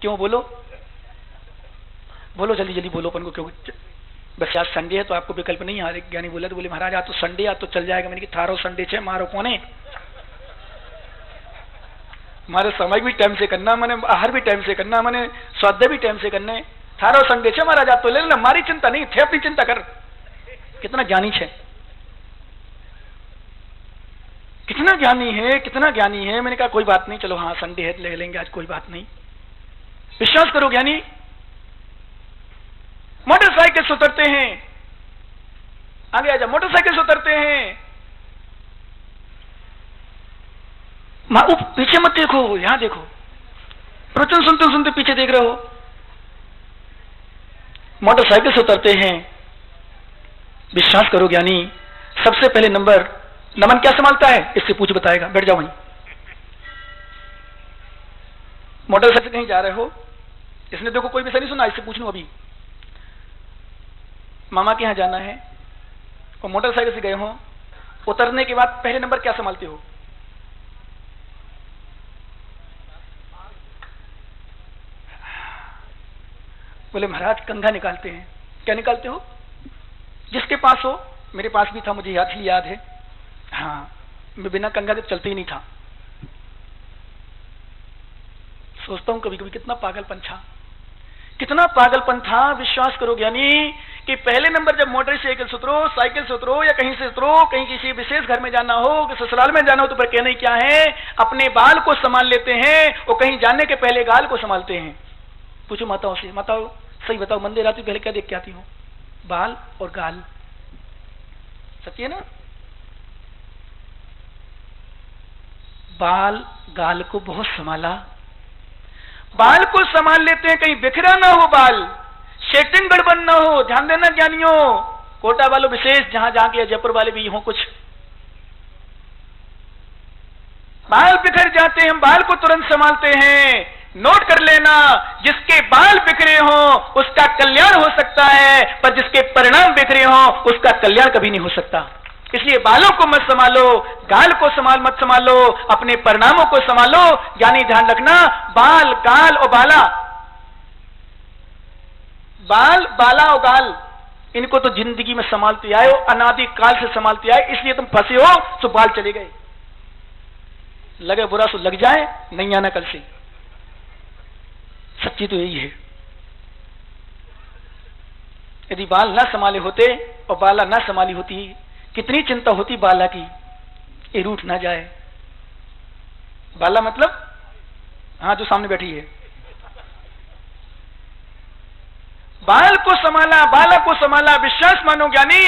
क्यों बोलो बोलो, जल्दी जल्दी बोलो अपन को, क्यों? बस आज संडे है तो आपको विकल्प नहीं है। ज्ञानी बोला तो बोले महाराज आज तो संडे, आज तो चल जाएगा। मैंने कि थारो संडे छे मारो कोने, मारे समय भी टाइम से करना, मैंने आहार भी टाइम से करना, मैंने स्वाध्याय भी टाइम से करने। थारो संडे छे महाराज आज तो ले लेना, हमारी चिंता नहीं थे, अपनी चिंता कर। कितना ज्ञानी छे, कितना ज्ञानी है, कितना ज्ञानी है। मैंने कहा कोई बात नहीं, चलो हाँ संडे है ले लेंगे आज, कोई बात नहीं। विश्वास करो ज्ञानी, मोटरसाइकिल से उतरते हैं, आगे आ जा, मोटरसाइकिल से उतरते हैं, पीछे मत देखो, यहां देखो, प्रवचन सुनते सुनते पीछे देख रहे हो। मोटरसाइकिल से उतरते हैं, विश्वास करो ज्ञानी, सबसे पहले नंबर नमन क्या संभालता है, इससे पूछ बताएगा, बैठ जाओ वहीं। मोटरसाइकिल कहीं जा रहे हो, इसने देखो कोई विषय नहीं सुना, इससे पूछ लूं अभी। मामा के यहां जाना है और मोटरसाइकिल से गए हो, उतरने के बाद पहले नंबर क्या संभालते हो? बोले महाराज कंघा निकालते हैं। क्या निकालते हो? जिसके पास हो, मेरे पास भी था, मुझे याद है। हाँ, मैं बिना कंघा के चलते ही नहीं था। सोचता हूं कभी कभी कितना पागलपन था, कितना पागलपन था। विश्वास करो ज्ञानी कि पहले नंबर जब मोटरसाइकिल से उतरो, साइकिल से उतरो या कहीं से उतरो, कहीं किसी विशेष घर में जाना हो, कि ससुराल में जाना हो, तो फिर कहने क्या है, अपने बाल को संभाल लेते हैं और कहीं जाने के पहले गाल को संभालते हैं। पूछो माताओं से, माताओं सही बताओ, मंदिर आती पहले क्या देख के आती हो? बाल और गाल, सत्य है ना? बाल गाल को बहुत संभाला, बाल को संभाल लेते हैं, कहीं बिखरा ना हो बाल, सेटिंग गड़बड़ ना हो। ध्यान देना ज्ञानियों, कोटा वालों विशेष, जहां जाके जयपुर वाले भी हो, कुछ बाल बिखर जाते हैं, हम बाल को तुरंत संभालते हैं। नोट कर लेना, जिसके बाल बिखरे हो उसका कल्याण हो सकता है, पर जिसके परिणाम बिखरे हो उसका कल्याण कभी नहीं हो सकता। इसलिए बालों को मत संभालो, गाल को मत संभालो, अपने परिणामों को संभालो। यानी ध्यान रखना, बाल, गाल और बाला, बाल, बाला और गाल, इनको तो जिंदगी में संभालते आए हो, अनादि काल से संभालते आए, इसलिए तुम फंसे हो तो बाल चले गए। लगे बुरा सो लग जाए, नहीं आना कल से। सच्ची तो यही है। यदि बाल ना संभाले होते और बाला ना संभाली होती, कितनी चिंता होती बाला की, ये रूठ ना जाए। बाला मतलब हाँ, जो सामने बैठी है। बाल को संभाला, बाला को संभाला। विश्वास मानो ज्ञानी,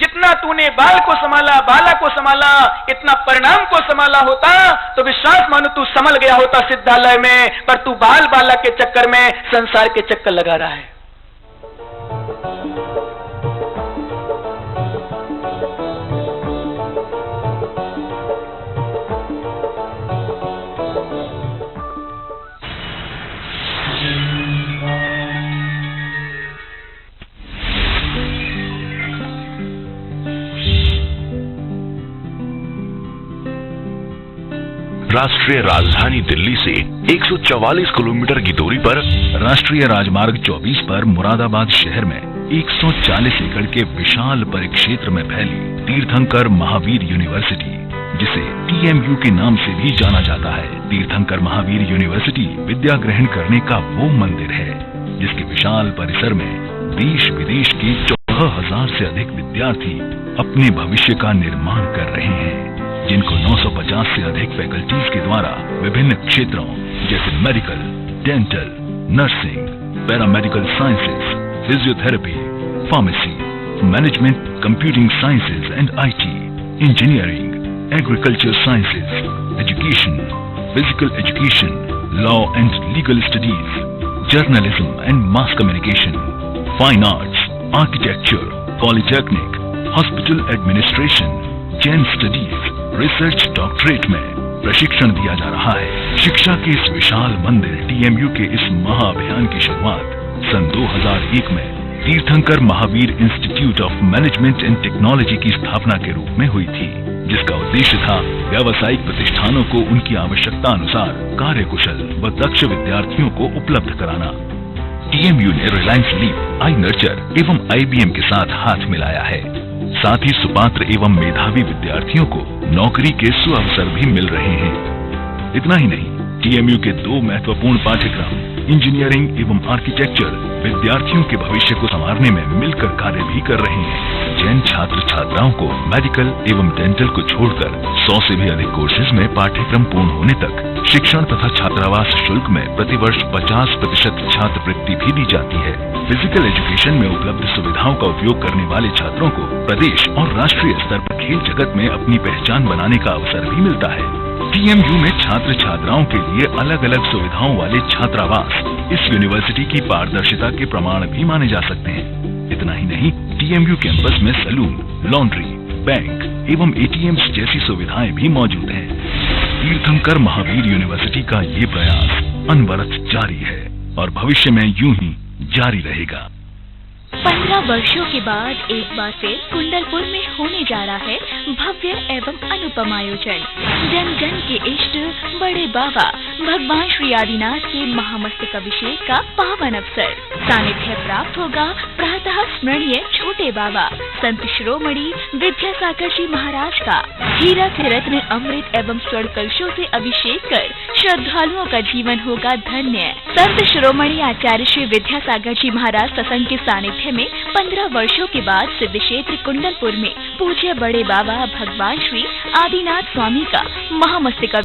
जितना तूने बाल को संभाला, बाला को संभाला, इतना परिणाम को संभाला होता तो विश्वास मानो तू संभल गया होता सिद्धालय में। पर तू बाल बाला के चक्कर में संसार के चक्कर लगा रहा है। राष्ट्रीय राजधानी दिल्ली से 144 किलोमीटर की दूरी पर राष्ट्रीय राजमार्ग 24 पर मुरादाबाद शहर में 140 एकड़ के विशाल परिक्षेत्र में फैली तीर्थंकर महावीर यूनिवर्सिटी, जिसे TMU के नाम से भी जाना जाता है। तीर्थंकर महावीर यूनिवर्सिटी विद्या ग्रहण करने का वो मंदिर है जिसके विशाल परिसर में देश विदेश के 14,000 से अधिक विद्यार्थी अपने भविष्य का निर्माण कर रहे हैं, जिनको 950 से अधिक फैकल्टीज के द्वारा विभिन्न क्षेत्रों जैसे medical, dental, nursing, paramedical sciences, physiotherapy, pharmacy, management, computing sciences and IT, engineering, agriculture sciences, education, physical education, law and legal studies, journalism and mass communication, fine arts, architecture, polytechnic, hospital administration, Jain studies, research doctorate में प्रशिक्षण दिया जा रहा है। शिक्षा के इस विशाल मंदिर TMU के इस महाअभियान की शुरुआत सन 2001 में तीर्थंकर Mahavir institute of management and technology की स्थापना के रूप में हुई थी, जिसका उद्देश्य था व्यावसायिक प्रतिष्ठानों को उनकी आवश्यकता अनुसार कार्यकुशल व दक्ष विद्यार्थियों को उपलब्ध कराना। TMU ने रिलायंस लीप, आई नर्चर एवं IBM के साथ हाथ मिलाया है। साथ ही सुपात्र एवं मेधावी विद्यार्थियों को नौकरी के सुअवसर भी मिल रहे हैं। इतना ही नहीं, TMU के 2 महत्वपूर्ण पाठ्यक्रम इंजीनियरिंग एवं आर्किटेक्चर विद्यार्थियों के भविष्य को संवारने में मिलकर कार्य भी कर रहे हैं। जैन छात्र छात्राओं को मेडिकल एवं डेंटल को छोड़कर 100 से भी अधिक कोर्सेज में पाठ्यक्रम पूर्ण होने तक शिक्षण तथा छात्रावास शुल्क में प्रतिवर्ष 50% छात्रवृत्ति भी दी जाती है। फिजिकल एजुकेशन में उपलब्ध सुविधाओं का उपयोग करने वाले छात्रों को प्रदेश और राष्ट्रीय स्तर पर खेल जगत में अपनी पहचान बनाने का अवसर भी मिलता है। TMU में छात्र छात्राओं के लिए अलग अलग सुविधाओं वाले छात्रावास इस यूनिवर्सिटी की पारदर्शिता के प्रमाण भी माने जा सकते हैं। इतना ही नहीं, TMU कैंपस में सलून, लॉन्ड्री, बैंक एवं ATMs जैसी सुविधाएं भी मौजूद हैं। तीर्थंकर महावीर यूनिवर्सिटी का ये प्रयास अनवरत जारी है और भविष्य में यूं ही जारी रहेगा। 15 वर्षों के बाद एक बार फिर कुंडलपुर में होने जा रहा है भव्य एवं अनुपम आयोजन। जन जन के इष्ट बड़े बाबा भगवान श्री आदिनाथ के महामस्तक अभिषेक का पावन अवसर। सानिध्य प्राप्त होगा प्रातः स्मरणीय छोटे बाबा संत शिरोमणि विद्यासागर जी महाराज का। हीरा से रत्न, अमृत एवं स्वर्ण कलशों से अभिषेक कर श्रद्धालुओं का जीवन होगा धन्य। संत शिरोमणि आचार्य श्री विद्यासागर जी महाराज सत्संग के सानिध्य में 15 वर्षों के बाद सिद्ध क्षेत्र कुंडलपुर में पूज्य बड़े बाबा भगवान श्री आदिनाथ स्वामी का महामस्तक